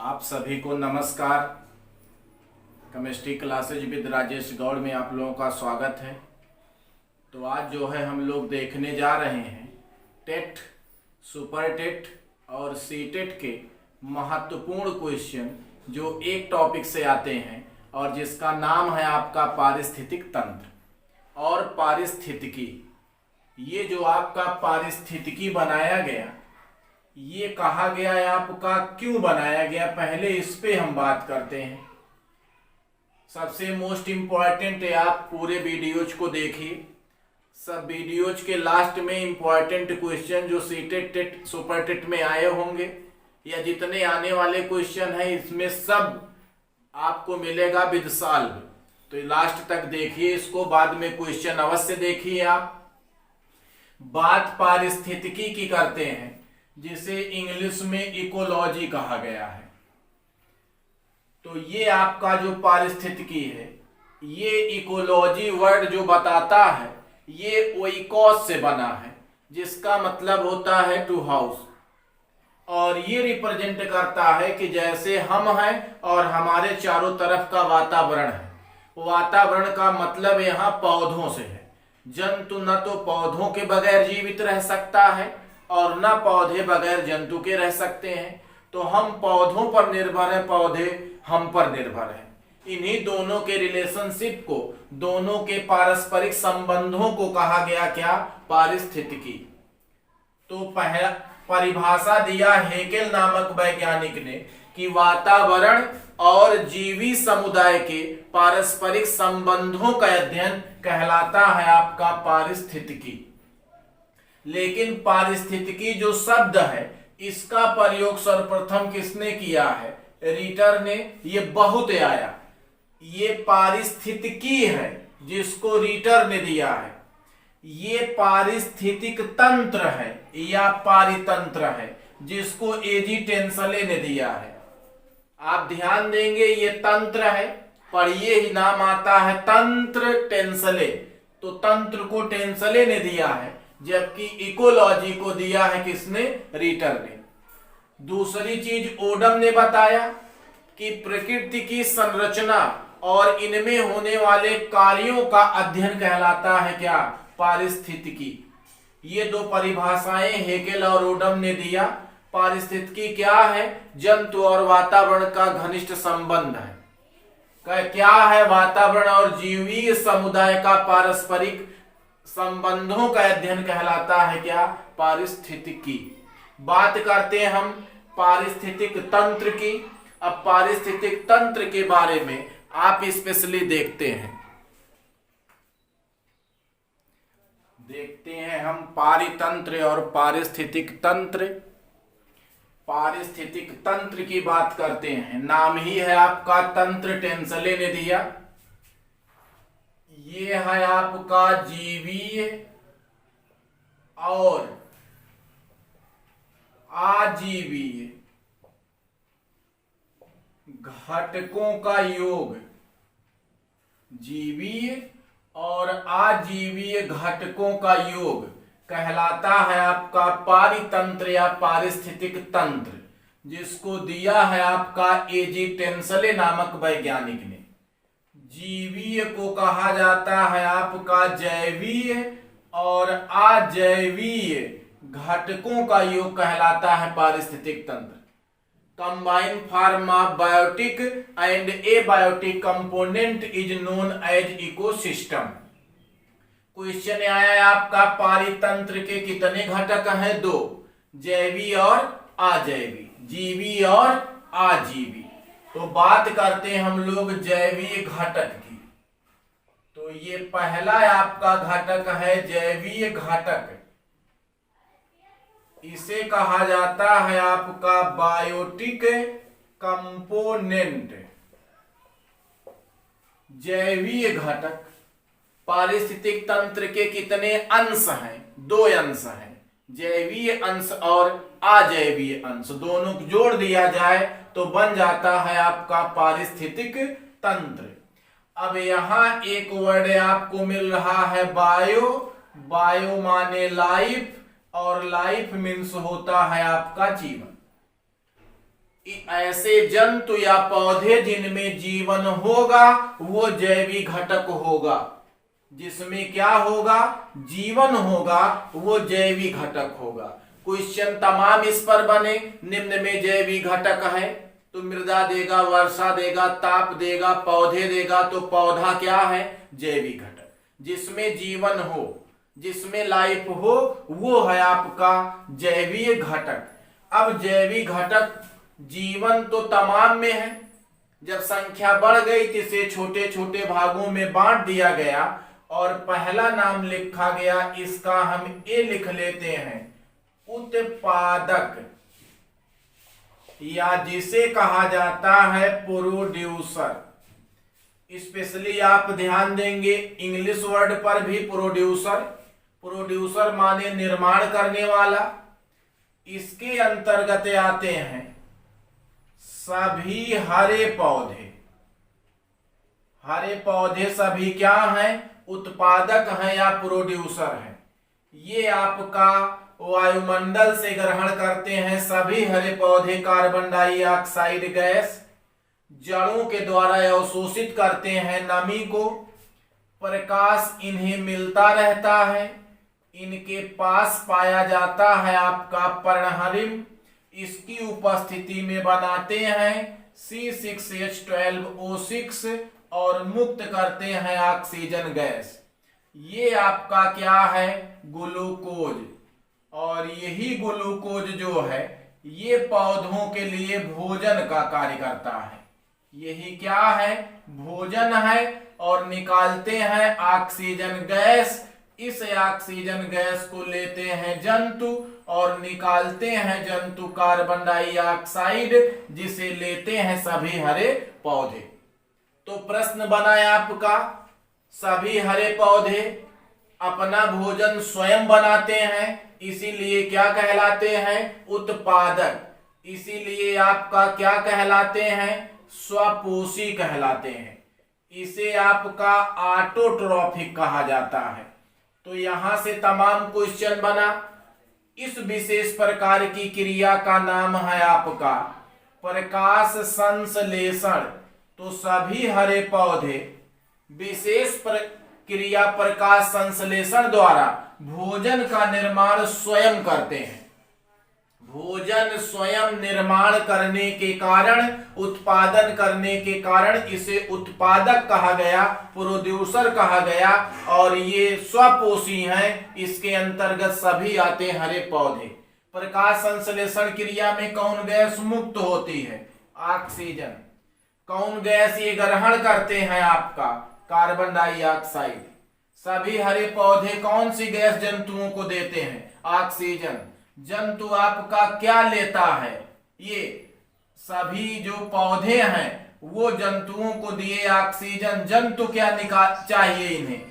आप सभी को नमस्कार। Chemistry classes with Rajesh Gaur में आप लोगों का स्वागत है। तो आज जो है हम लोग देखने जा रहे हैं टेट, सुपर टेट और सी टेट के महत्वपूर्ण क्वेश्चन जो एक टॉपिक से आते हैं और जिसका नाम है आपका पारिस्थितिक तंत्र और पारिस्थितिकी। ये जो आपका पारिस्थितिकी बनाया गया, ये कहा गया है आपका क्यों बनाया गया, पहले इस पे हम बात करते हैं। सबसे मोस्ट इम्पॉर्टेंट है, आप पूरे वीडियोज को देखिए। सब वीडियोज के लास्ट में इम्पॉर्टेंट क्वेश्चन जो सीटेट, टेट, सुपर टेट में आए होंगे या जितने आने वाले क्वेश्चन हैं इसमें सब आपको मिलेगा विद सॉल्व। तो लास्ट तक देखिए इसको, बाद में क्वेश्चन अवश्य देखिए आप। बात पारिस्थितिकी की करते हैं जिसे इंग्लिश में इकोलॉजी कहा गया है। तो ये आपका जो पारिस्थितिकी है, ये इकोलॉजी वर्ड जो बताता है ये ओइकोस से बना है, जिसका मतलब होता है टू हाउस। और ये रिप्रेजेंट करता है कि जैसे हम हैं और हमारे चारों तरफ का वातावरण है। वातावरण का मतलब यहाँ पौधों से है। जंतु न तो पौधों के बगैर जीवित रह सकता है और न पौधे बगैर जंतु के रह सकते हैं। तो हम पौधों पर निर्भर हैं, पौधे हम पर निर्भर हैं। इन्हीं दोनों के रिलेशनशिप को, दोनों के पारस्परिक संबंधों को कहा गया क्या? पारिस्थितिकी। तो पहला परिभाषा दिया हेकेल नामक वैज्ञानिक ने कि वातावरण और जीवी समुदाय के पारस्परिक संबंधों का अध्ययन कहलाता है आपका पारिस्थितिकी। लेकिन पारिस्थितिकी जो शब्द है इसका प्रयोग सर्वप्रथम किसने किया है? रीटर ने। ये बहुत आया, ये पारिस्थितिकी है जिसको रीटर ने दिया है। ये पारिस्थितिक तंत्र है या पारितंत्र है जिसको एजी टेंसले ने दिया है। आप ध्यान देंगे ये तंत्र है, पढ़िए ही नाम आता है तंत्र टेंसले। तो तंत्र को टेंसले ने दिया है, जबकि इकोलॉजी को दिया है किसने? रीटर ने। दूसरी चीज ओडम ने बताया कि प्रकृति की संरचना और इनमें होने वाले कार्यों का अध्ययन कहलाता है क्या? पारिस्थितिकी। ये दो परिभाषाएं हेकेल और ओडम ने दिया। पारिस्थितिकी क्या है? जंतु और वातावरण का घनिष्ठ संबंध है। क्या है? वातावरण और जीवीय समुदाय का पारस्परिक संबंधों का अध्ययन कहलाता है क्या? पारिस्थितिकी। बात करते हैं हम पारिस्थितिक तंत्र की। अब पारिस्थितिक तंत्र के बारे में आप स्पेशली देखते हैं हम पारितंत्र और पारिस्थितिक तंत्र। पारिस्थितिक तंत्र की बात करते हैं, नाम ही है आपका तंत्र, टेंसले ने दिया। ये है आपका जीवीय और आजीवीय घटकों का योग। जीवीय और आजीवीय घटकों का योग कहलाता है आपका पारितंत्र या पारिस्थितिक तंत्र, जिसको दिया है आपका एजी टेंसले नामक वैज्ञानिक ने। जीवीय को कहा जाता है आपका जैवीय और अजैवीय घटकों का योग कहलाता है पारिस्थितिक तंत्र। Combine form of biotic and abiotic component is known as ecosystem. Question आया है आपका पारितंत्र के कितने घटक हैं? दो, जैवी और अजैवी, जीवी और आजीवी। तो बात करते हैं हम लोग जैवीय घटक की। तो ये पहला आपका घटक है जैवीय घटक। इसे कहा जाता है आपका बायोटिक कंपोनेंट। जैवीय घटक। पारिस्थितिक तंत्र के कितने अंश हैं? दो अंश हैं, जैवीय अंश और अजैवीय अंश। दोनों को जोड़ दिया जाए तो बन जाता है आपका पारिस्थितिक तंत्र। अब यहां एक वर्ड आपको मिल रहा है बायो। बायो माने लाइफ और लाइफ मीन्स होता है आपका जीवन। ऐसे जंतु या पौधे जिनमें जीवन होगा वो जैविक घटक होगा। जिसमें क्या होगा? जीवन होगा, वो जैविक घटक होगा। क्वेश्चन तमाम इस पर बने। निम्न में जैविक घटक है तो मृदा देगा, वर्षा देगा, ताप देगा, पौधे देगा, तो पौधा क्या है? जैविक घटक। जिसमें जीवन हो, जिसमें लाइफ हो, वो है आपका जैविक घटक। अब जैविक घटक जीवन तो तमाम में है। जब संख्या बढ़ गई तो इसे छोटे छोटे भागों में बांट दिया गया और पहला नाम लिखा गया, इसका हम ए लिख लेते हैं, उत्पादक, या जिसे कहा जाता है प्रोड्यूसर। स्पेशली आप ध्यान देंगे इंग्लिश वर्ड पर भी प्रोड्यूसर। प्रोड्यूसर माने निर्माण करने वाला। इसके अंतर्गत आते हैं सभी हरे पौधे। हरे पौधे सभी क्या हैं? उत्पादक हैं या प्रोड्यूसर हैं। ये आपका वायुमंडल से ग्रहण करते हैं सभी हरे पौधे कार्बन डाइऑक्साइड गैस, जड़ों के द्वारा अवशोषित करते हैं नमी को, प्रकाश इन्हें मिलता रहता है, इनके पास पाया जाता है आपका पर्णहरिम, इसकी उपस्थिति में बनाते हैं C6H12O6 और मुक्त करते हैं ऑक्सीजन गैस। ये आपका क्या है? ग्लूकोज। और यही ग्लूकोज जो है ये पौधों के लिए भोजन का कार्य करता है। यही क्या है? भोजन है। और निकालते हैं ऑक्सीजन गैस। इस ऑक्सीजन गैस को लेते हैं जंतु और निकालते हैं जंतु कार्बन डाइऑक्साइड, जिसे लेते हैं सभी हरे पौधे। तो प्रश्न बना है आपका, सभी हरे पौधे अपना भोजन स्वयं बनाते हैं, इसीलिए क्या कहलाते हैं? उत्पादक। इसीलिए आपका क्या कहलाते हैं? स्वपोषी कहलाते हैं। इसे आपका ऑटोट्रॉफिक कहा जाता है। तो यहां से तमाम क्वेश्चन बना। इस विशेष प्रकार की क्रिया का नाम है आपका प्रकाश संश्लेषण। तो सभी हरे पौधे विशेष क्रिया प्रकाश संश्लेषण द्वारा भोजन का निर्माण स्वयं करते हैं। भोजन स्वयं निर्माण करने के कारण, उत्पादन करने के कारण इसे उत्पादक कहा गया, प्रोड्यूसर कहा गया। और ये स्वपोषी हैं। इसके अंतर्गत सभी आते हैं हरे पौधे। प्रकाश संश्लेषण क्रिया में कौन गैस मुक्त होती है? ऑक्सीजन। कौन गैस ये ग्रहण करते हैं? आपका कार्बन डाइऑक्साइड। सभी हरे पौधे कौन सी गैस जंतुओं को देते हैं? ऑक्सीजन। जंतु आपका क्या लेता है? ये सभी जो पौधे हैं वो जंतुओं को दिए ऑक्सीजन। जंतु क्या चाहिए इन्हें?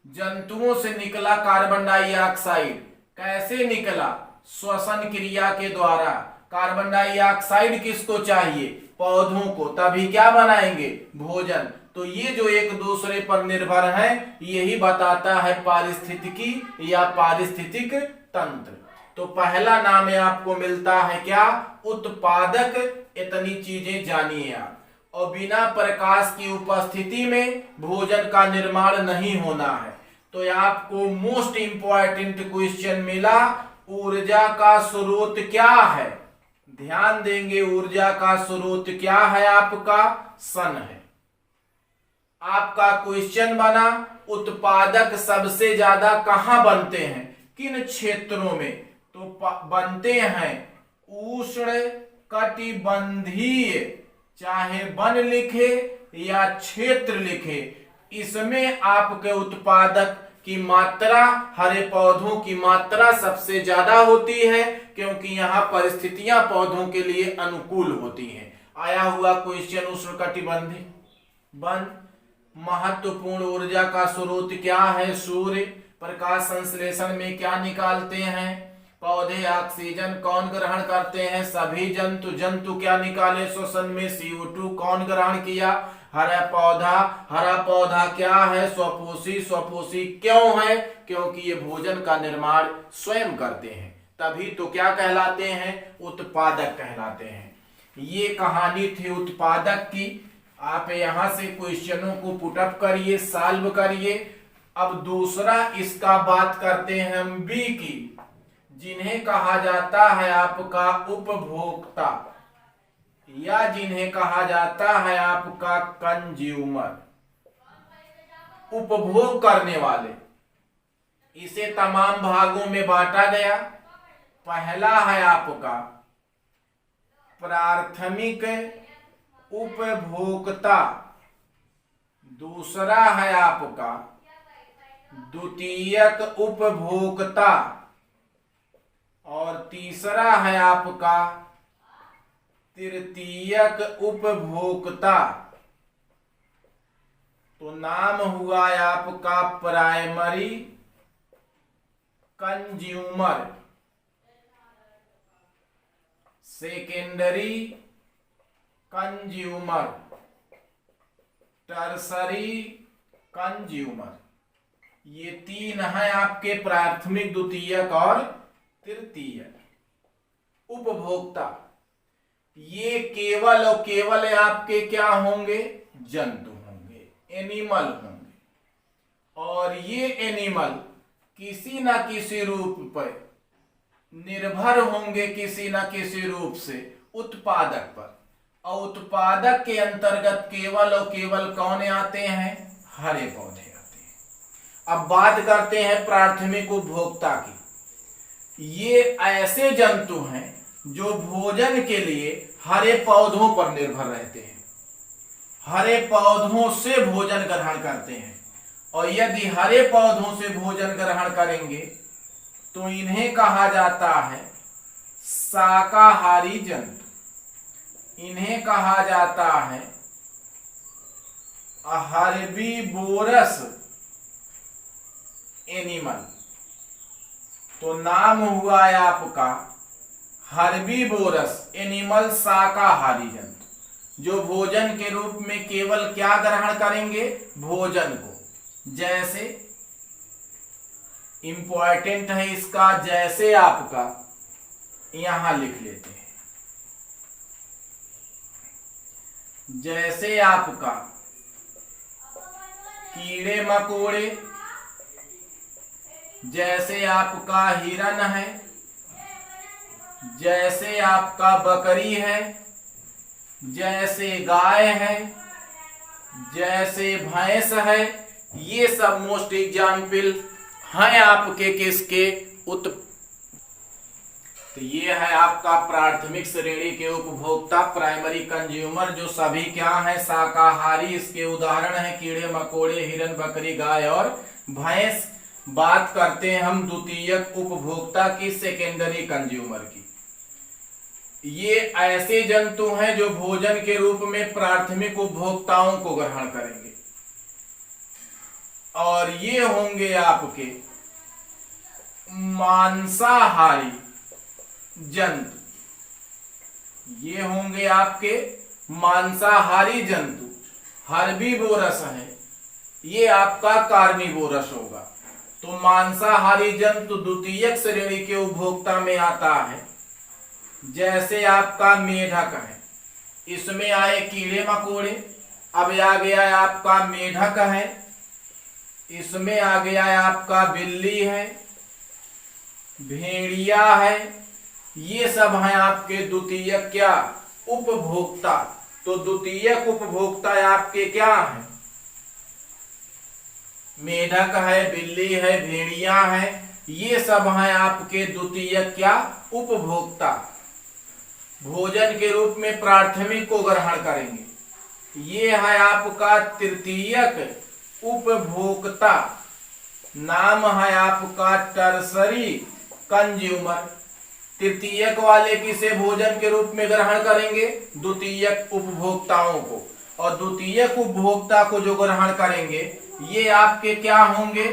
जंतुओं से निकला कार्बन डाइऑक्साइड। कैसे निकला? श्वसन क्रिया के द्वारा। कार्बन डाइऑक्साइड किसको चाहिए? पौधों को। तभी क्या बनाएंगे? भोजन। तो ये जो एक दूसरे पर निर्भर हैं, यही बताता है पारिस्थितिकी या पारिस्थितिक तंत्र। तो पहला नाम है आपको मिलता है क्या? उत्पादक। इतनी चीजें जानिए आप। और बिना प्रकाश की उपस्थिति में भोजन का निर्माण नहीं होना है। तो आपको मोस्ट इंपॉर्टेंट क्वेश्चन मिला, ऊर्जा का स्रोत क्या है? ध्यान देंगे, ऊर्जा का स्रोत क्या है? आपका सन है। आपका क्वेश्चन बना, उत्पादक सबसे ज्यादा कहां बनते हैं? किन क्षेत्रों में? तो बनते हैं उष्ण कटिबंधीय, चाहे वन लिखे या क्षेत्र लिखे, इसमें आपके उत्पादक की मात्रा, हरे पौधों की मात्रा सबसे ज्यादा होती है, क्योंकि यहाँ परिस्थितियां पौधों के लिए अनुकूल होती हैं। आया हुआ क्वेश्चन उष्ण कटिबंधीय वन। महत्वपूर्ण ऊर्जा का स्रोत क्या है? सूर्य। प्रकाश संश्लेषण में क्या निकालते हैं? पौधे। ऑक्सीजन कौन ग्रहण करते हैं? सभी जंतु। जंतु क्या निकाले? श्वसन में CO2 कौन ग्रहण किया? हरा पौधा। हरा पौधा क्या है? स्वपोषी। स्वपोषी क्यों है? क्योंकि ये भोजन का निर्माण स्वयं करते हैं। तभी तो क्या कहलाते हैं, उत्पादक कहलाते हैं। ये कहानी थी उत्पादक की। आप यहां से क्वेश्चनों को पुटअप करिए, सॉल्व करिए। अब दूसरा इसका बात करते हैं हम बी की, जिन्हें कहा जाता है आपका उपभोक्ता, या जिन्हें कहा जाता है आपका कंज्यूमर, उपभोग करने वाले। इसे तमाम भागों में बांटा गया। पहला है आपका प्राथमिक उपभोक्ता, दूसरा है आपका द्वितीयक उपभोक्ता, और तीसरा है आपका तृतीयक उपभोक्ता। तो नाम हुआ आपका primary consumer, secondary consumer, tertiary consumer. ये तीन है आपके प्राथमिक, द्वितीयक और तृतीयक उपभोक्ता। ये केवल और केवल आपके क्या होंगे, जंतु होंगे, एनिमल होंगे। और ये एनिमल किसी न किसी रूप पर निर्भर होंगे, किसी न किसी रूप से उत्पादक पर। और उत्पादक के अंतर्गत केवल और केवल कौन आते हैं, हरे पौधे आते हैं। अब बात करते हैं प्राथमिक उपभोक्ता की। ये ऐसे जंतु हैं जो भोजन के लिए हरे पौधों पर निर्भर रहते हैं, हरे पौधों से भोजन ग्रहण करते हैं। और यदि हरे पौधों से भोजन ग्रहण करेंगे तो इन्हें कहा जाता है शाकाहारी जंतु, इन्हें कहा जाता है हर्बीवोरस एनिमल। तो नाम हुआ है आपका हर्बीवोरस एनिमल, शाकाहारी जंतु, जो भोजन के रूप में केवल क्या ग्रहण करेंगे, भोजन को। जैसे इंपॉर्टेंट है इसका, जैसे आपका यहां लिख लेते हैं, जैसे आपका कीड़े मकोड़े, जैसे आपका हिरन है, जैसे आपका बकरी है, जैसे गाय है, जैसे भैंस है। ये सब मोस्ट एग्जाम्पल हैं आपके किसके, तो ये है आपका प्राथमिक श्रेणी के उपभोक्ता, प्राइमरी कंज्यूमर, जो सभी क्या है, शाकाहारी। इसके उदाहरण है कीड़े मकोड़े, हिरन, बकरी, गाय और भैंस। बात करते हैं हम द्वितीयक उपभोक्ता की, सेकेंडरी कंज्यूमर की। ये ऐसे जंतु हैं जो भोजन के रूप में प्राथमिक उपभोक्ताओं को ग्रहण करेंगे। और ये होंगे आपके मांसाहारी जंतु, ये होंगे आपके मांसाहारी जंतु। हर्बीवोरस है, ये आपका कार्निवोरस होगा। तो मांसाहारी जंतु द्वितीयक श्रेणी के उपभोक्ता में आता है। जैसे आपका मेढक है, इसमें आए कीड़े मकोड़े। अब आ गया है आपका मेढक है, इसमें आ गया है आपका बिल्ली है, भेड़िया है। ये सब हैं आपके द्वितीयक क्या, उपभोक्ता। तो द्वितीयक उपभोक्ता आपके क्या है, मेढक है, बिल्ली है, भेड़िया है। ये सब हैं आपके द्वितीयक क्या, उपभोक्ता। भोजन के रूप में प्राथमिक को ग्रहण करेंगे। ये है आपका तृतीयक उपभोक्ता, नाम है आपका टर्सरी कंज्यूमर। तृतीयक वाले किसे भोजन के रूप में ग्रहण करेंगे, द्वितीयक उपभोक्ताओं को। और द्वितीयक उपभोक्ता को जो ग्रहण करेंगे ये आपके क्या होंगे,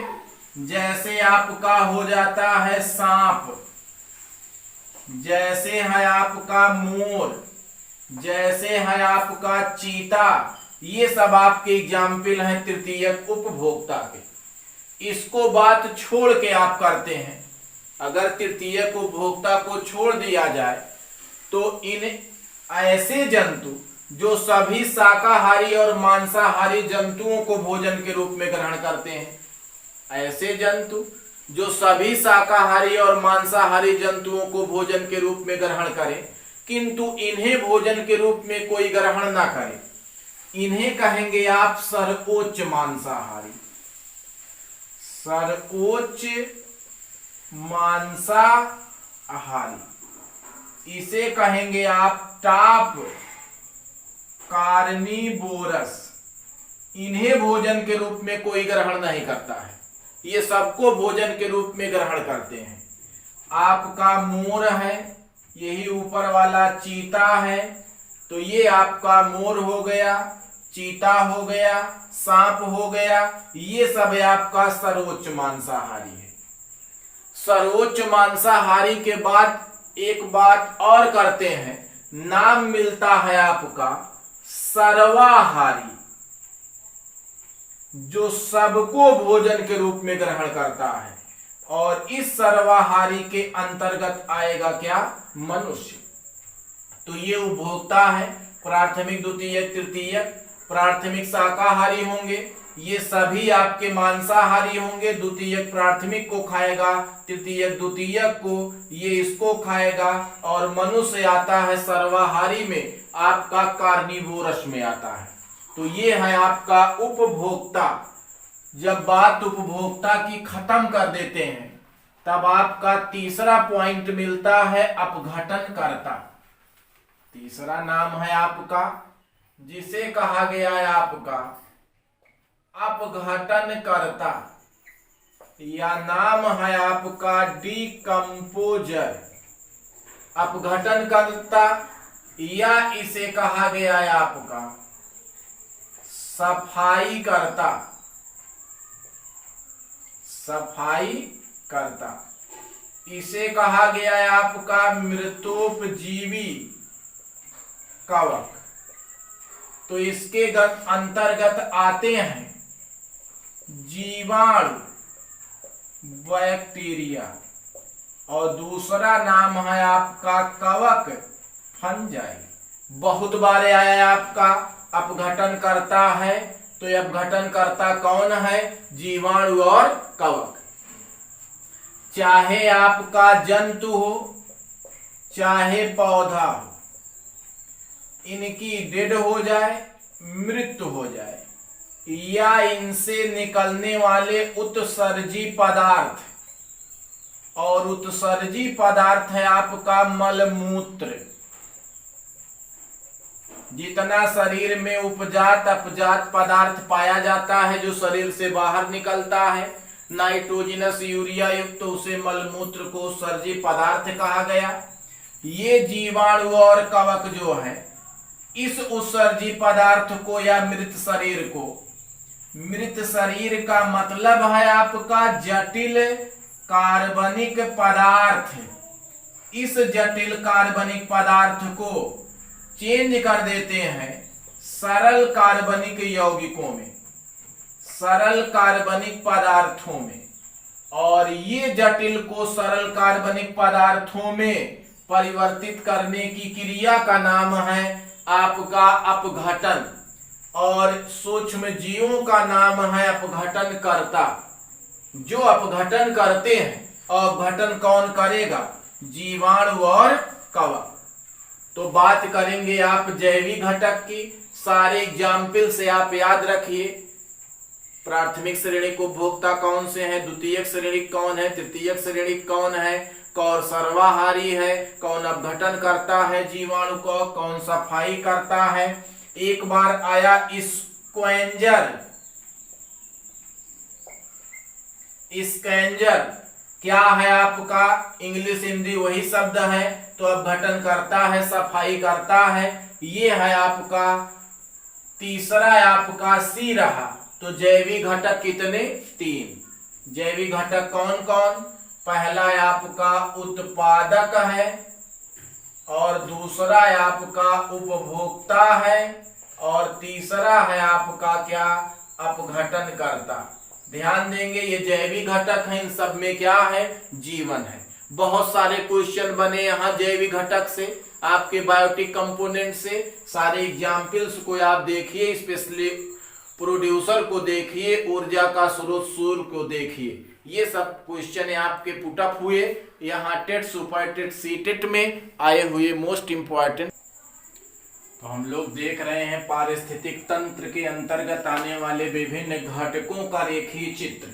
जैसे आपका हो जाता है सांप, जैसे है आपका मोर, जैसे है आपका चीता। ये सब आपके एग्जाम्पल हैं तृतीयक उपभोक्ता के। इसको बात छोड़ के आप करते हैं अगर तृतीयक उपभोक्ता को छोड़ दिया जाए तो इन ऐसे जंतु जो सभी शाकाहारी और मांसाहारी जंतुओं को भोजन के रूप में ग्रहण करते हैं, ऐसे जंतु जो सभी शाकाहारी और मांसाहारी जंतुओं को भोजन के रूप में ग्रहण करें किंतु इन्हें भोजन के रूप में कोई ग्रहण ना करे, इन्हें कहेंगे आप सर्वोच्च मांसाहारी। सर्वोच्च मांसाहारी इसे कहेंगे आप टॉप कार्निवोरस। इन्हें भोजन के रूप में कोई ग्रहण नहीं करता है, ये सबको भोजन के रूप में ग्रहण करते हैं। आपका मोर है, यही ऊपर वाला चीता है, तो ये आपका मोर हो गया, चीता हो गया, सांप हो गया, ये सब आपका सर्वोच्च मांसाहारी है। सर्वोच्च मांसाहारी के बाद एक बात और करते हैं, नाम मिलता है आपका सर्वाहारी, जो सबको भोजन के रूप में ग्रहण करता है। और इस सर्वाहारी के अंतर्गत आएगा क्या? मनुष्य। तो ये उपभोक्ता है, प्राथमिक द्वितीयक तृतीयक। प्राथमिक शाकाहारी होंगे, ये सभी आपके मांसाहारी होंगे। द्वितीयक प्राथमिक को खाएगा, तृतीयक द्वितीयक को, ये इसको खाएगा। और मनुष्य आता है सर्वाहारी में, आपका कार्निवोरस में आता है। तो ये है आपका उपभोक्ता। जब बात उपभोक्ता की खत्म कर देते हैं तब आपका तीसरा पॉइंट मिलता है अपघटनकर्ता। तीसरा नाम है आपका जिसे कहा गया है आपका अपघटनकर्ता, या नाम है आपका डिकम्पोजर। अपघटनकर्ता या इसे कहा गया है आपका सफाई करता। सफाई करता इसे कहा गया है आपका मृतोपजीवी कवक। तो इसके अंतर्गत आते हैं जीवाणु, बैक्टीरिया, और दूसरा नाम है आपका कवक, फंजाई। बहुत बार आया आपका अपघटन करता है, तो ये अपघटन करता कौन है? जीवाणु और कवक। चाहे आपका जंतु हो चाहे पौधा हो, इनकी डेड हो जाए, मृत्यु हो जाए, या इनसे निकलने वाले उत्सर्जी पदार्थ, और उत्सर्जी पदार्थ है आपका मलमूत्र। जितना शरीर में उपजात अपजात पदार्थ पाया जाता है जो शरीर से बाहर निकलता है, नाइट्रोजनस यूरिया युक्त, उसे मलमूत्र को उत्सर्जी पदार्थ कहा गया। ये जीवाणु और कवक जो है, इस उत्सर्जी पदार्थ को या मृत शरीर को, मृत शरीर का मतलब है आपका जटिल कार्बनिक पदार्थ, इस जटिल कार्बनिक पदार्थ को चेंज कर देते हैं सरल कार्बनिक यौगिकों में, सरल कार्बनिक पदार्थों में। और ये जटिल को सरल कार्बनिक पदार्थों में परिवर्तित करने की क्रिया का नाम है आपका अपघटन। और सूक्ष्म जीवों का नाम है अपघटन करता, जो अपघटन करते हैं। अपघटन कौन करेगा? जीवाणु और कवक। तो बात करेंगे आप जैविक घटक की। सारे एग्जाम्पल से आप याद रखिए, प्राथमिक श्रेणी को उपभोक्ता कौन से हैं, द्वितीयक श्रेणी कौन है, तृतीयक श्रेणी कौन है, कौन सर्वाहारी है, कौन अपघटन करता है जीवाणु को, कौन सफाई करता है। एक बार आया स्क्वेंजर। स्क्वेंजर क्या है आपका? इंग्लिश हिंदी वही शब्द है। तो अपघटन करता है, सफाई करता है। ये है आपका तीसरा, आपका सी रहा। तो जैविक घटक कितने? 3। जैविक घटक कौन कौन? पहला आपका उत्पादक है, और दूसरा आपका उपभोक्ता है, और तीसरा है आपका क्या? अपघटन करता। ध्यान देंगे, ये जैविक घटक है, इन सब में क्या है? जीवन है। बहुत सारे क्वेश्चन बने यहाँ जैविक घटक से, आपके बायोटिक कंपोनेंट से। सारे एग्जाम्पल्स को आप देखिए, स्पेशली प्रोड्यूसर को देखिए, ऊर्जा का स्रोत सूर्य को देखिए। ये सब क्वेश्चन आपके पुटअप हुए यहाँ TET, super TET, C TET में आए हुए मोस्ट इंपॉर्टेंट। तो हम लोग देख रहे हैं पारिस्थितिक तंत्र के अंतर्गत आने वाले विभिन्न घटकों का रेखीय चित्र।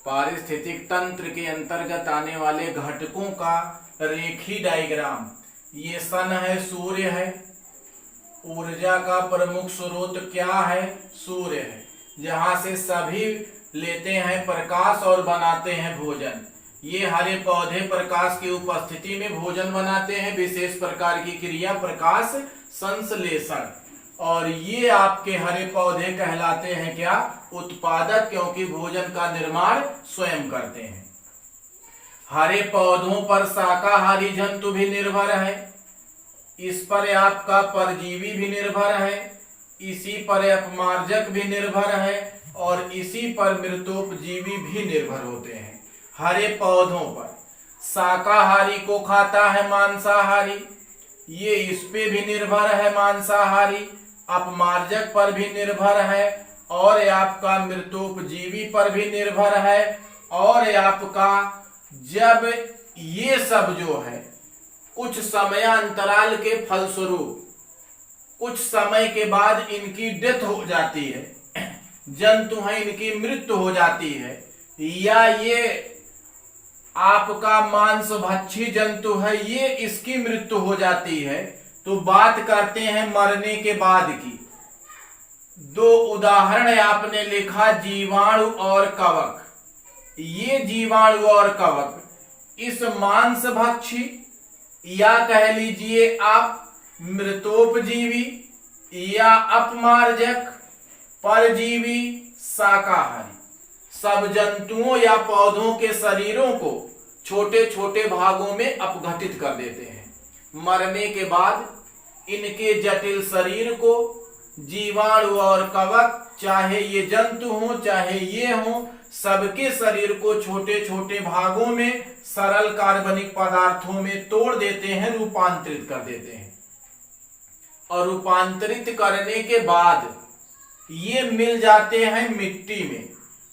पारिस्थितिक तंत्र के अंतर्गत आने वाले घटकों का रेखीय डायग्राम। ये सन है, सूर्य है, ऊर्जा का प्रमुख स्रोत क्या है? सूर्य है, जहां से सभी लेते हैं प्रकाश और बनाते हैं भोजन। ये हरे पौधे प्रकाश की उपस्थिति में भोजन बनाते हैं, विशेष प्रकार की क्रिया प्रकाश संश्लेषण। और ये आपके हरे पौधे कहलाते हैं क्या? उत्पादक, क्योंकि भोजन का निर्माण स्वयं करते हैं। हरे पौधों पर शाकाहारी जंतु भी निर्भर है, इस पर आपका परजीवी भी निर्भर है, इसी पर अपमार्जक भी निर्भर है और इसी पर मृतोपजीवी भी निर्भर होते हैं। हरे पौधों पर शाकाहारी को खाता है मांसाहारी, ये इस पे भी निर्भर है मांसाहारी, अपमार्जक पर भी निर्भर है और आपका मृतोपजीवी पर भी निर्भर है। और आपका जब ये सब जो है कुछ समयांतराल के फलस्वरूप कुछ समय के बाद इनकी डेथ हो जाती है, जंतु है इनकी मृत्यु हो जाती है, या ये आपका मांसभक्षी जंतु है ये इसकी मृत्यु हो जाती है, तो बात करते हैं मरने के बाद की। दो उदाहरण आपने लिखा, जीवाणु और कवक। ये जीवाणु और कवक इस मांसभक्षी या कह लीजिए आप मृतोपजीवी या अपमार्जक, परजीवी, शाकाहारी सब जंतुओं या पौधों के शरीरों को छोटे छोटे भागों में अपघटित कर देते हैं। मरने के बाद इनके जटिल शरीर को जीवाणु और कवक, चाहे ये जंतु हो चाहे ये हो, सबके शरीर को छोटे छोटे भागों में सरल कार्बनिक पदार्थों में तोड़ देते हैं, रूपांतरित कर देते हैं। और रूपांतरित करने के बाद ये मिल जाते हैं मिट्टी में,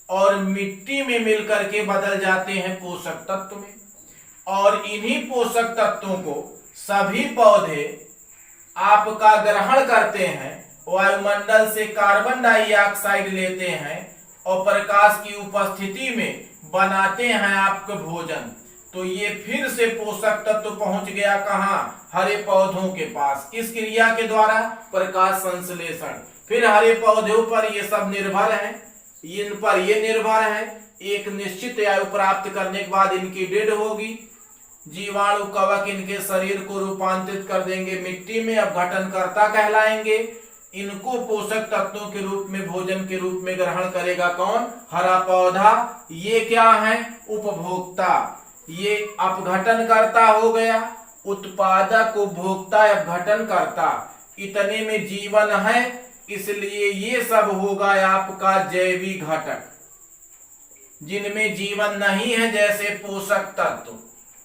और मिट्टी में मिलकर के बदल जाते हैं पोषक तत्व में। और इन्हीं पोषक तत्वों को सभी पौधे आपका ग्रहण करते हैं, वायुमंडल से कार्बन डाइऑक्साइड लेते हैं और प्रकाश की उपस्थिति में बनाते हैं आपका भोजन। तो ये फिर से पोषक तत्व पहुंच गया कहां? हरे पौधों के पास, इस क्रिया के द्वारा प्रकाश संश्लेषण। फिर हरे पौधों पर ये सब निर्भर है, इन पर ये निर्भर है, एक निश्चित आयु प्राप्त करने के बाद इनकी डेड होगी। जीवाणु कवक इनके शरीर को रूपांतरित कर देंगे मिट्टी में, अपघटनकर्ता कहलाएंगे। इनको पोषक तत्वों के रूप में, भोजन के रूप में ग्रहण करेगा कौन? हरा पौधा। ये क्या है? उपभोक्ता। ये अपघटनकर्ता हो गया, उत्पादक, उपभोक्ता, अपघटनकर्ता। इतने में जीवन है, इसलिए ये सब होगा आपका जैविक घटक। जिनमें जीवन नहीं है जैसे पोषक तत्व,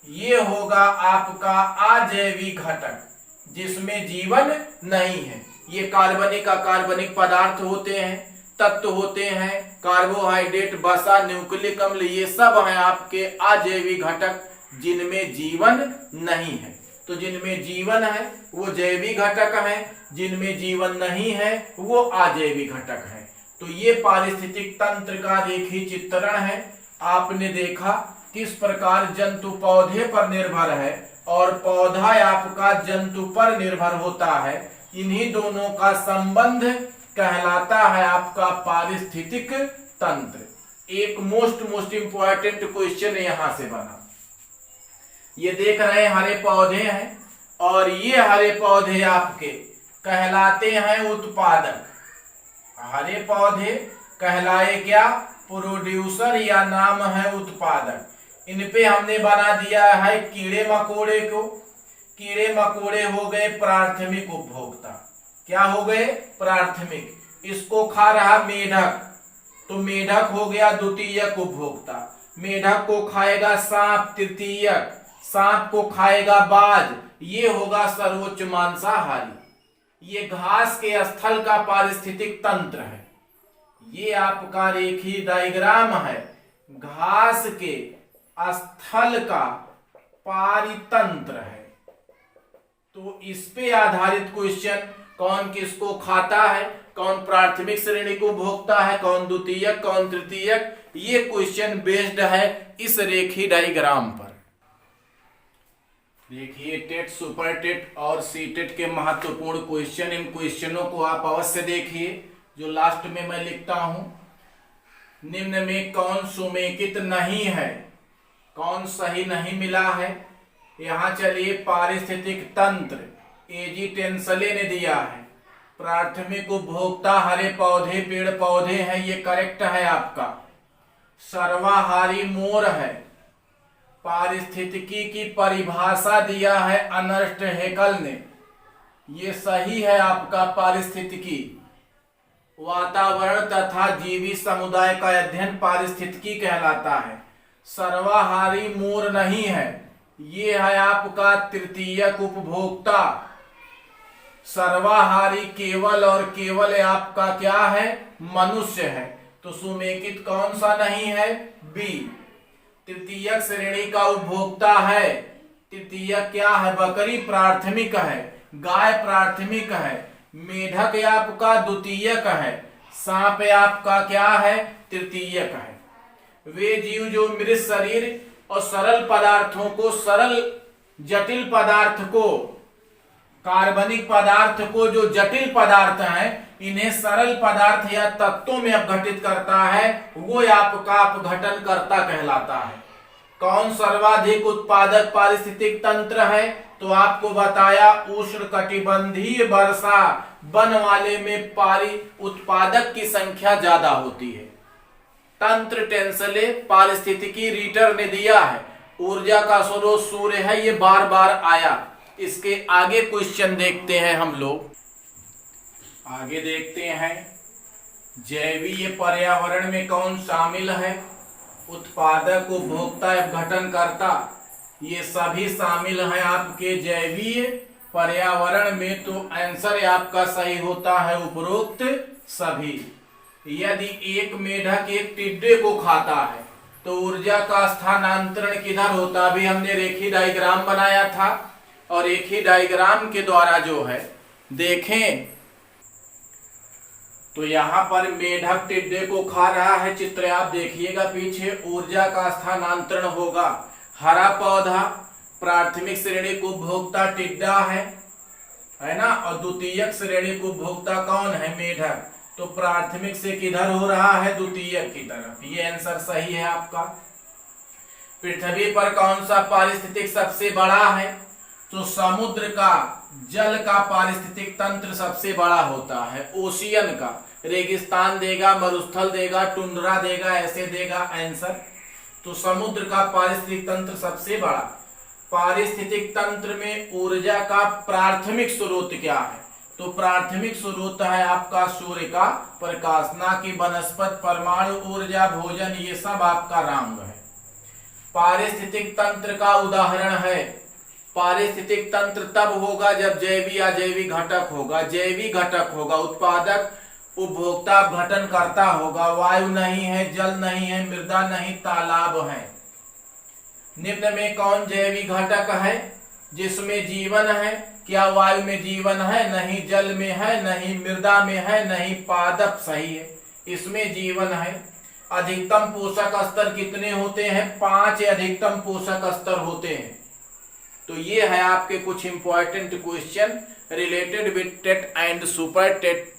ये होगा आपका अजैविक घटक जिसमें जीवन नहीं है। ये कार्बनिक अकार्बनिक पदार्थ होते हैं, तत्व होते हैं, कार्बोहाइड्रेट, वसा, न्यूक्लिक अम्ल, ये सब हैं आपके अजैविक घटक जिनमें जीवन नहीं है। तो जिनमें जीवन है वो जैविक घटक है, जिनमें जीवन नहीं है वो अजैविक घटक है। तो ये पारिस्थितिक तंत्र का रेखीय चित्रण है। आपने देखा किस प्रकार जंतु पौधे पर निर्भर है और पौधा आपका जंतु पर निर्भर होता है। इन्हीं दोनों का संबंध कहलाता है आपका पारिस्थितिक तंत्र। एक मोस्ट इंपॉर्टेंट क्वेश्चन यहां से बना। ये देख रहे हैं हरे पौधे हैं और ये हरे पौधे आपके कहलाते हैं उत्पादक। हरे पौधे कहलाए क्या? प्रोड्यूसर, या नाम है उत्पादक। इन पे हमने बना दिया है कीड़े मकोड़े को। कीड़े मकोड़े हो गए प्राथमिक उपभोक्ता। क्या हो गए? प्राथमिक। इसको खा रहा मेढक, तो मेढक हो गया द्वितीयक उपभोक्ता। मेढक को खाएगा सांप, तृतीयक। सांप को खाएगा बाज, ये होगा सर्वोच्च मांसाहारी। ये घास के स्थल का पारिस्थितिक तंत्र है। ये आपका रेखीय डायग्राम है घास के स्थल का पारितंत्र है। तो इस पे आधारित क्वेश्चन, कौन किसको खाता है, कौन प्राथमिक श्रेणी को भोगता है, कौन द्वितीयक, कौन तृतीयक, ये क्वेश्चन बेस्ड है इस रेखीय डायग्राम पर। देखिए टेट, सुपर टेट और सी टेट के महत्वपूर्ण क्वेश्चन, इन क्वेश्चनों को आप अवश्य देखिए जो लास्ट में मैं लिखता हूं। निम्न में कौन सुमेकित नहीं है, कौन सही नहीं मिला है। यहां चलिए पारिस्थितिक तंत्र, एजी टेंसले ने दिया है। प्राथमिक उपभोक्ता हरे पौधे, पेड़ पौधे हैं, ये करेक्ट है आपका। सर्वाहारी मोर है। पारिस्थितिकी की परिभाषा दिया है अर्नेस्ट हैकेल ने, ये सही है आपका। पारिस्थितिकी वातावरण तथा जीवी समुदाय का अध्ययन पारिस्थितिकी कहलाता है। सर्वाहारी मोर नहीं है, ये है आपका तृतीयक उपभोक्ता। सर्वाहारी केवल और केवल आपका क्या है, मनुष्य है। तो सुमेकित कौन सा नहीं है, बी। तृतीयक श्रेणी का उपभोक्ता है। तृतीयक क्या है, बकरी प्राथमिक है, गाय प्राथमिक है, मेढक आपका द्वितीयक है, सांप आपका क्या है, तृतीयक है। वे जीव जो मृत शरीर और सरल पदार्थों को, सरल जटिल पदार्थ को, कार्बनिक पदार्थ को, जो जटिल पदार्थ हैं, इन्हें सरल पदार्थ या तत्वों में अपघटित करता है, वो आपका अपघटन कर्ता कहलाता है। कौन सर्वाधिक उत्पादक पारिस्थितिक तंत्र है, तो आपको बताया उष्णकटिबंधीय वर्षा वन वाले में उत्पादक की संख्या ज्यादा होती है। तंत्र टेंसले पारिस्थितिकी रीटर ने दिया है। ऊर्जा का स्रोत सूर्य है, ये बार बार आया। इसके आगे क्वेश्चन देखते हैं हम लोग। आगे देखते हैं जैवीय पर्यावरण में कौन शामिल है, उत्पादक, उपभोक्ता, अपघटनकर्ता, ये सभी शामिल हैं आपके जैवीय पर्यावरण में। तो आंसर आपका सही होता है उपरोक्त सभी। यदि एक मेढक एक टिड्डे को खाता है तो ऊर्जा का स्थानांतरण किधर होता, अभी हमने रेखीय डायग्राम बनाया था और रेखीय डायग्राम के द्वारा जो है देखें तो यहां पर मेढक टिड्डे को खा रहा है, चित्र आप देखिएगा पीछे। ऊर्जा का स्थानांतरण होगा, हरा पौधा प्राथमिक श्रेणी को उपभोक्ता टिड्डा है ना, और द्वितीयक श्रेणी को उपभोक्ता कौन है, मेढक। तो प्राथमिक से किधर हो रहा है, द्वितीयक की तरफ। ये आंसर सही है आपका। पृथ्वी पर कौन सा पारिस्थितिक सबसे बड़ा है, तो समुद्र का जल का पारिस्थितिक तंत्र सबसे बड़ा होता है। ओशियन का, रेगिस्तान देगा, मरुस्थल देगा, टुंड्रा देगा, ऐसे देगा आंसर। तो समुद्र का पारिस्थितिक तंत्र सबसे बड़ा। पारिस्थितिक तंत्र में ऊर्जा का प्राथमिक स्रोत क्या है, तो प्राथमिक स्रोत है आपका सूर्य का प्रकाश, ना कि वनस्पति, परमाणु ऊर्जा, भोजन, ये सब आपका रंग है। पारिस्थितिक तंत्र का उदाहरण है, पारिस्थितिक तंत्र तब होगा जब जैवी अजैविक घटक होगा। जैविक घटक होगा, उत्पादक, उपभोक्ता, अपघटन करता होगा। वायु नहीं है, जल नहीं है, मृदा नहीं, तालाब है। निम्न में कौन जैविक घटक है जिसमें जीवन है, क्या वायु में जीवन है, नहीं जल में है, नहीं मृदा में है, नहीं पादप, सही है, इसमें जीवन है। अधिकतम पोषक स्तर कितने होते हैं, 5 अधिकतम पोषक स्तर होते हैं। तो ये है आपके कुछ important question related with TET and super TET